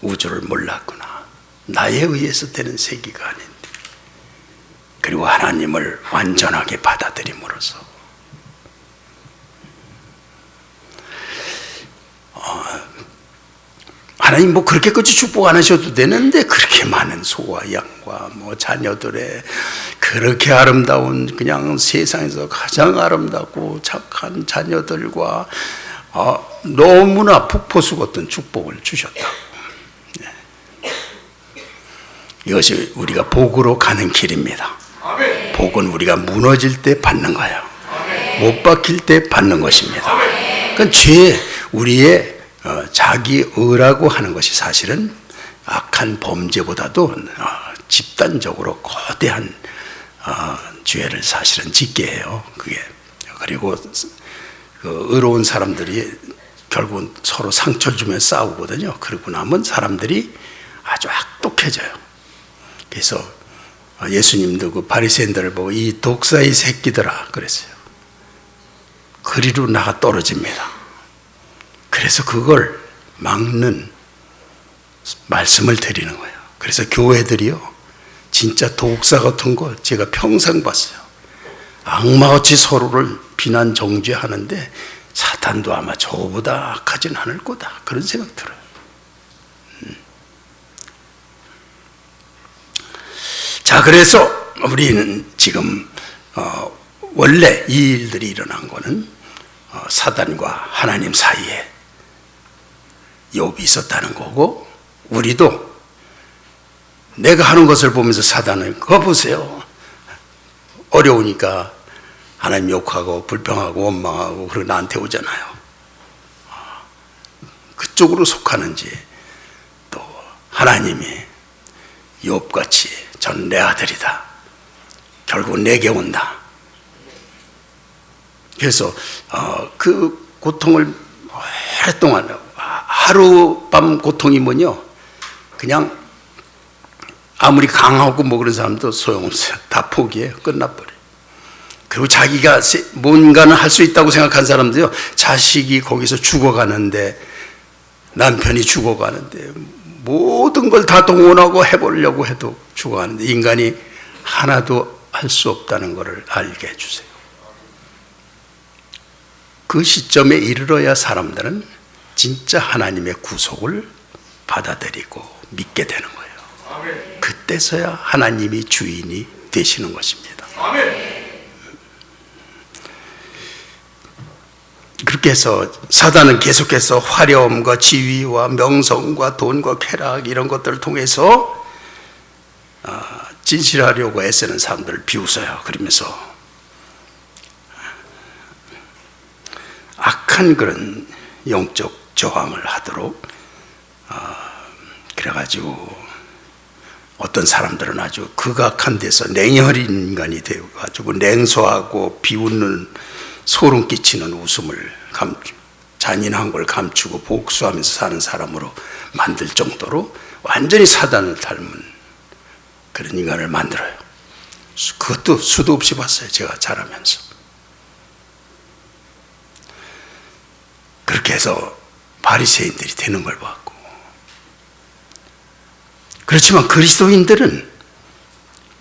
우주를 몰랐구나. 나에 의해서 되는 세계가 아닌데. 그리고 하나님을 완전하게 받아들임으로써 하나님 뭐 그렇게까지 축복 안 하셔도 되는데 그렇게 많은 소와 양과 뭐 자녀들의 그렇게 아름다운, 그냥 세상에서 가장 아름답고 착한 자녀들과 너무나 폭포수 같은 축복을 주셨다. 이것이 우리가 복으로 가는 길입니다. 복은 우리가 무너질 때 받는 거예요. 못 박힐 때 받는 것입니다. 그러니까 우리의 자기 의라고 하는 것이 사실은 악한 범죄보다도 집단적으로 거대한 죄를 사실은 짓게 해요. 그게 그리고 그 의로운 사람들이 결국은 서로 상처를 주며 싸우거든요. 그러고 나면 사람들이 아주 악독해져요. 그래서 예수님도 그 바리새인들을 보고 이 독사의 새끼들아 그랬어요. 그리로 나가 떨어집니다. 그래서 그걸 막는 말씀을 드리는 거예요. 그래서 교회들이요, 진짜 독사 같은 거 제가 평생 봤어요. 악마같이 서로를 비난 정죄하는데 사탄도 아마 저보다 악하진 않을 거다, 그런 생각 들어요. 자, 그래서 우리는 지금 원래 이 일들이 일어난 거는 사단과 하나님 사이에 욥이 있었다는 거고, 우리도 내가 하는 것을 보면서 사단은 그거 보세요, 어려우니까 하나님 욕하고 불평하고 원망하고 그러고 나한테 오잖아요. 그쪽으로 속하는지, 또 하나님이 욥같이 전 내 아들이다, 결국 내게 온다. 그래서 그 고통을 오랫동안, 하룻밤 고통이 뭐냐, 그냥 아무리 강하고 뭐 그런 사람도 소용없어요. 다 포기해요. 끝나버려요. 그리고 자기가 뭔가는 할 수 있다고 생각한 사람도요, 자식이 거기서 죽어가는데, 남편이 죽어가는데 모든 걸 다 동원하고 해보려고 해도 죽어가는데 인간이 하나도 할 수 없다는 것을 알게 해주세요. 그 시점에 이르러야 사람들은 진짜 하나님의 구속을 받아들이고 믿게 되는 거예요. 그때서야 하나님이 주인이 되시는 것입니다. 그렇게 해서 사단은 계속해서 화려함과 지위와 명성과 돈과 쾌락 이런 것들을 통해서 진실하려고 애쓰는 사람들을 비웃어요. 그러면서 악한 그런 영적 저항을 하도록, 그래가지고 어떤 사람들은 아주 극악한 데서 냉혈인 인간이 되어가지고 냉소하고 비웃는, 소름 끼치는 웃음을 잔인한 걸 감추고 복수하면서 사는 사람으로 만들 정도로 완전히 사단을 닮은 그런 인간을 만들어요. 그것도 수도 없이 봤어요, 제가 자라면서. 그렇게 해서 바리새인들이 되는 걸 봤고, 그렇지만 그리스도인들은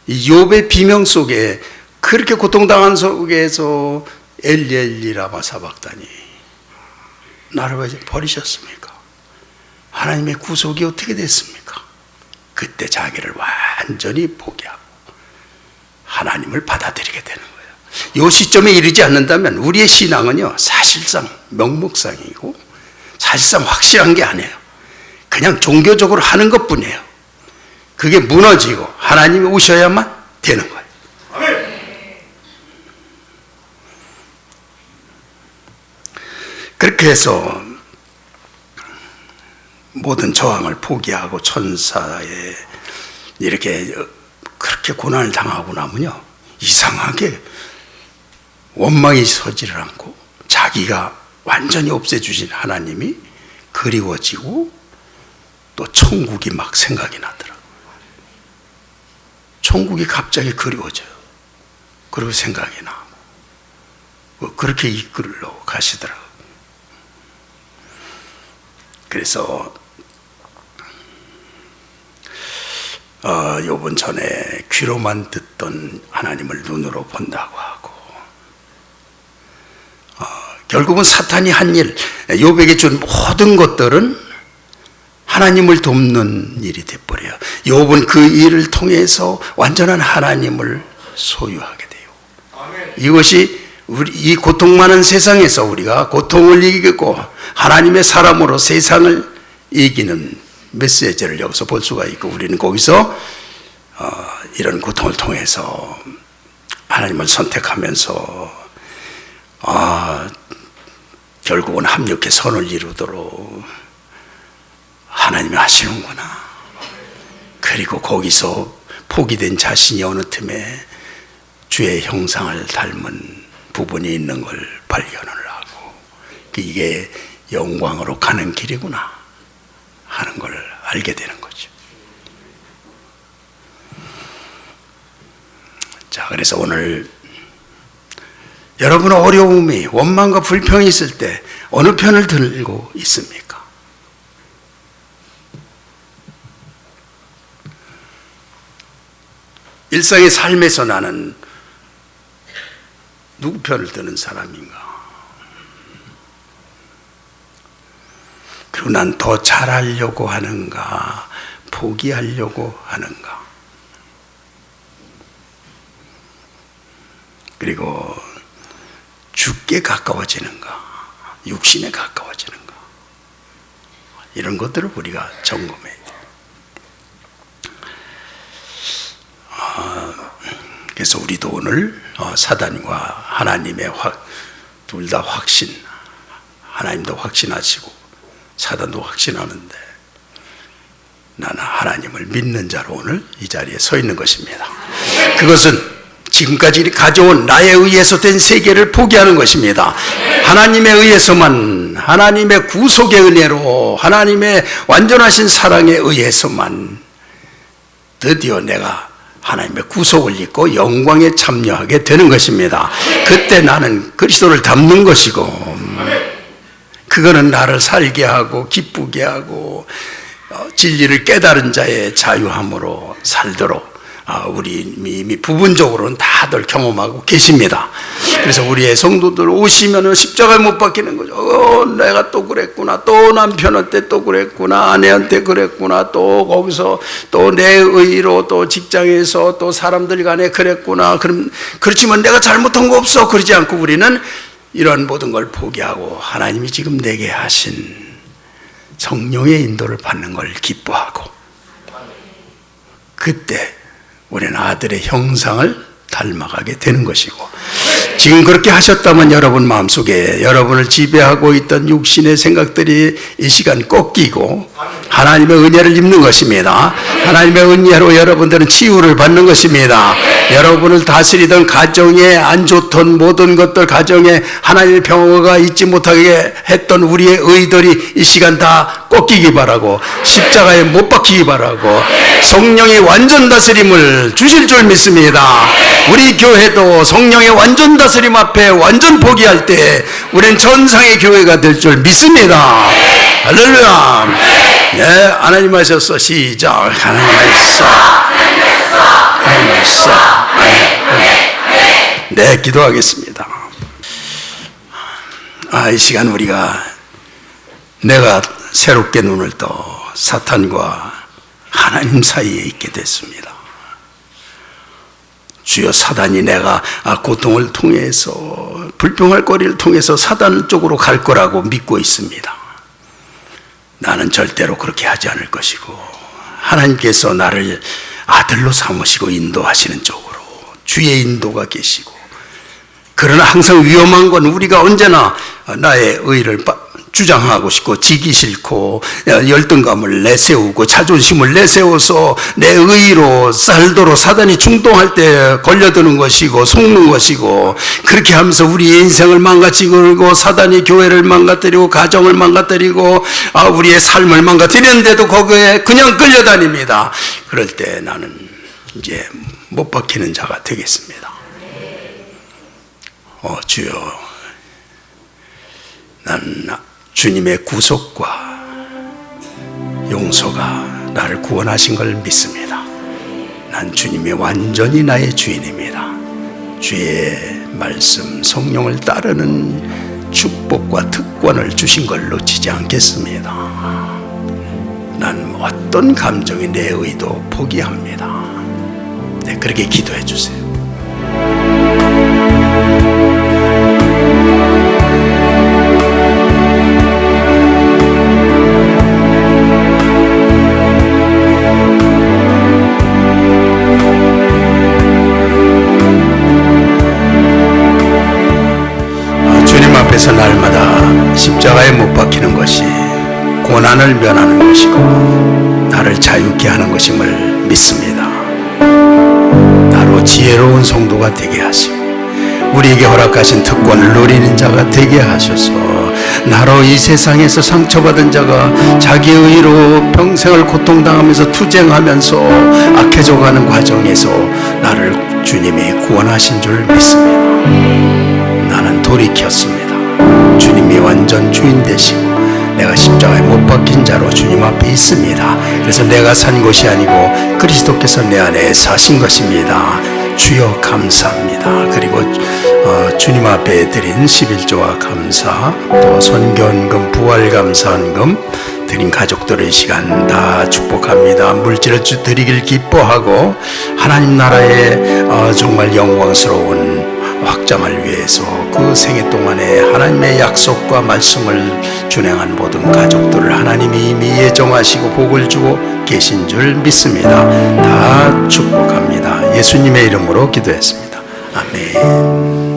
이 욥의 비명 속에, 그렇게 고통당한 속에서 엘리 엘리 라마 사박다니, 나를 왜 버리셨습니까? 하나님의 구속이 어떻게 됐습니까? 그때 자기를 완전히 포기하고 하나님을 받아들이게 되는 거예요. 이 시점에 이르지 않는다면 우리의 신앙은요, 사실상 명목상이고 사실상 확실한 게 아니에요. 그냥 종교적으로 하는 것뿐이에요. 그게 무너지고 하나님이 오셔야만 되는 거예요. 그렇게 해서 모든 저항을 포기하고 천사에 이렇게 그렇게 고난을 당하고 나면요, 이상하게 원망이 서지를 않고 자기가 완전히 없애주신 하나님이 그리워지고 또 천국이 막 생각이 나더라고요. 천국이 갑자기 그리워져요. 그리고 생각이 나고 그렇게 이끌러 가시더라고요. 그래서 요번 전에 귀로만 듣던 하나님을 눈으로 본다고 하고, 결국은 사탄이 한 일, 욥에게 준 모든 것들은 하나님을 돕는 일이 돼버려요. 욥은 그 일을 통해서 완전한 하나님을 소유하게 돼요. 이것이 우리 이 고통 많은 세상에서 우리가 고통을 이기고 하나님의 사람으로 세상을 이기는 메시지를 여기서 볼 수가 있고, 우리는 거기서 이런 고통을 통해서 하나님을 선택하면서 결국은 합력해 선을 이루도록 하나님이 하시는구나. 그리고 거기서 포기된 자신이 어느 틈에 주의 형상을 닮은 부분이 있는 걸 발견을 하고 이게 영광으로 가는 길이구나 하는 걸 알게 되는 거죠. 자, 그래서 오늘 여러분 어려움이 원망과 불평이 있을 때 어느 편을 들고 있습니까? 일상의 삶에서 나는 누구 편을 드는 사람인가? 그리고 난 더 잘하려고 하는가? 포기하려고 하는가? 그리고 죽게 가까워지는가? 육신에 가까워지는가? 이런 것들을 우리가 점검해야 돼요. 그래서 우리도 오늘 사단과 하나님의 둘 다 확신, 하나님도 확신하시고 사단도 확신하는데 나는 하나님을 믿는 자로 오늘 이 자리에 서 있는 것입니다. 그것은 지금까지 가져온 나에 의해서 된 세계를 포기하는 것입니다. 하나님에 의해서만, 하나님의 구속의 은혜로, 하나님의 완전하신 사랑에 의해서만 드디어 내가 하나님의 구속을 입고 영광에 참여하게 되는 것입니다. 그때 나는 그리스도를 닮는 것이고, 그거는 나를 살게 하고 기쁘게 하고 진리를 깨달은 자의 자유함으로 살도록 우리 이미 부분적으로는 다들 경험하고 계십니다. 그래서 우리의 성도들 오시면 십자가에 못 박히는 거죠. 내가 또 그랬구나, 또 남편한테 또 그랬구나, 아내한테 그랬구나, 또 거기서 또 내 의로 또 직장에서 또 사람들 간에 그랬구나. 그렇지만 내가 잘못한 거 없어. 그러지 않고 우리는 이런 모든 걸 포기하고 하나님이 지금 내게 하신 성령의 인도를 받는 걸 기뻐하고, 그때 우리는 아들의 형상을 닮아가게 되는 것이고, 지금 그렇게 하셨다면 여러분 마음속에 여러분을 지배하고 있던 육신의 생각들이 이 시간 꺾이고 하나님의 은혜를 입는 것입니다. 하나님의 은혜로 여러분들은 치유를 받는 것입니다. 여러분을 다스리던 가정에 안 좋던 모든 것들, 가정에 하나님의 평화가 있지 못하게 했던 우리의 의들이 이 시간 다 꺾이기 바라고, 십자가에 못 박히기 바라고, 성령의 완전 다스림을 주실 줄 믿습니다. 우리 교회도 성령의 완전 다스림 앞에 완전 포기할 때 우리는 천상의 교회가 될 줄 믿습니다. 할렐루야. 네, 하나님 하셨어. 시작. 하나님 하셨어. 하나님 하셨어. 네, 기도하겠습니다. 이 시간 우리가 내가 새롭게 눈을 떠 사탄과 하나님 사이에 있게 됐습니다. 주여, 사단이 내가 고통을 통해서, 불평할 거리를 통해서 사단 쪽으로 갈 거라고 믿고 있습니다. 나는 절대로 그렇게 하지 않을 것이고, 하나님께서 나를 아들로 삼으시고 인도하시는 쪽으로 주의 인도가 계시고, 그러나 항상 위험한 건 우리가 언제나 나의 의를 주장하고 싶고 지기 싫고 열등감을 내세우고 자존심을 내세워서 내 의로 살도록 사단이 충동할 때 걸려드는 것이고 속는 것이고, 그렇게 하면서 우리의 인생을 망가뜨리고 사단이 교회를 망가뜨리고 가정을 망가뜨리고 우리의 삶을 망가뜨리는데도 거기에 그냥 끌려다닙니다. 그럴 때 나는 이제 못 박히는 자가 되겠습니다. 주여, 난 주님의 구속과 용서가 나를 구원하신 걸 믿습니다. 난 주님이 완전히 나의 주인입니다. 주의 말씀, 성령을 따르는 축복과 특권을 주신 걸 놓치지 않겠습니다. 난 어떤 감정이 내 의도 포기합니다. 네, 그렇게 기도해 주세요. 앞에서 날마다 십자가에 못 박히는 것이 고난을 면하는 것이고 나를 자유케 하는 것임을 믿습니다. 나로 지혜로운 성도가 되게 하시고 우리에게 허락하신 특권을 누리는 자가 되게 하소서. 나로 이 세상에서 상처받은 자가 자기 의로 평생을 고통당하면서 투쟁하면서 악해져가는 과정에서 나를 주님이 구원하신 줄 믿습니다. 나는 돌이켰습니다. 주님이 완전 주인 되시고 내가 십자가에 못 박힌 자로 주님 앞에 있습니다. 그래서 내가 산 것이 아니고 그리스도께서 내 안에 사신 것입니다. 주여 감사합니다. 그리고 주님 앞에 드린 11조와 감사, 또 선견금, 부활감사헌금 드린 가족들의 시간 다 축복합니다. 물질을 드리길 기뻐하고 하나님 나라의 정말 영광스러운 확장을 위해서 그 생애 동안에 하나님의 약속과 말씀을 준행한 모든 가족들을 하나님이 이미 예정하시고 복을 주고 계신 줄 믿습니다. 다 축복합니다. 예수님의 이름으로 기도했습니다. 아멘.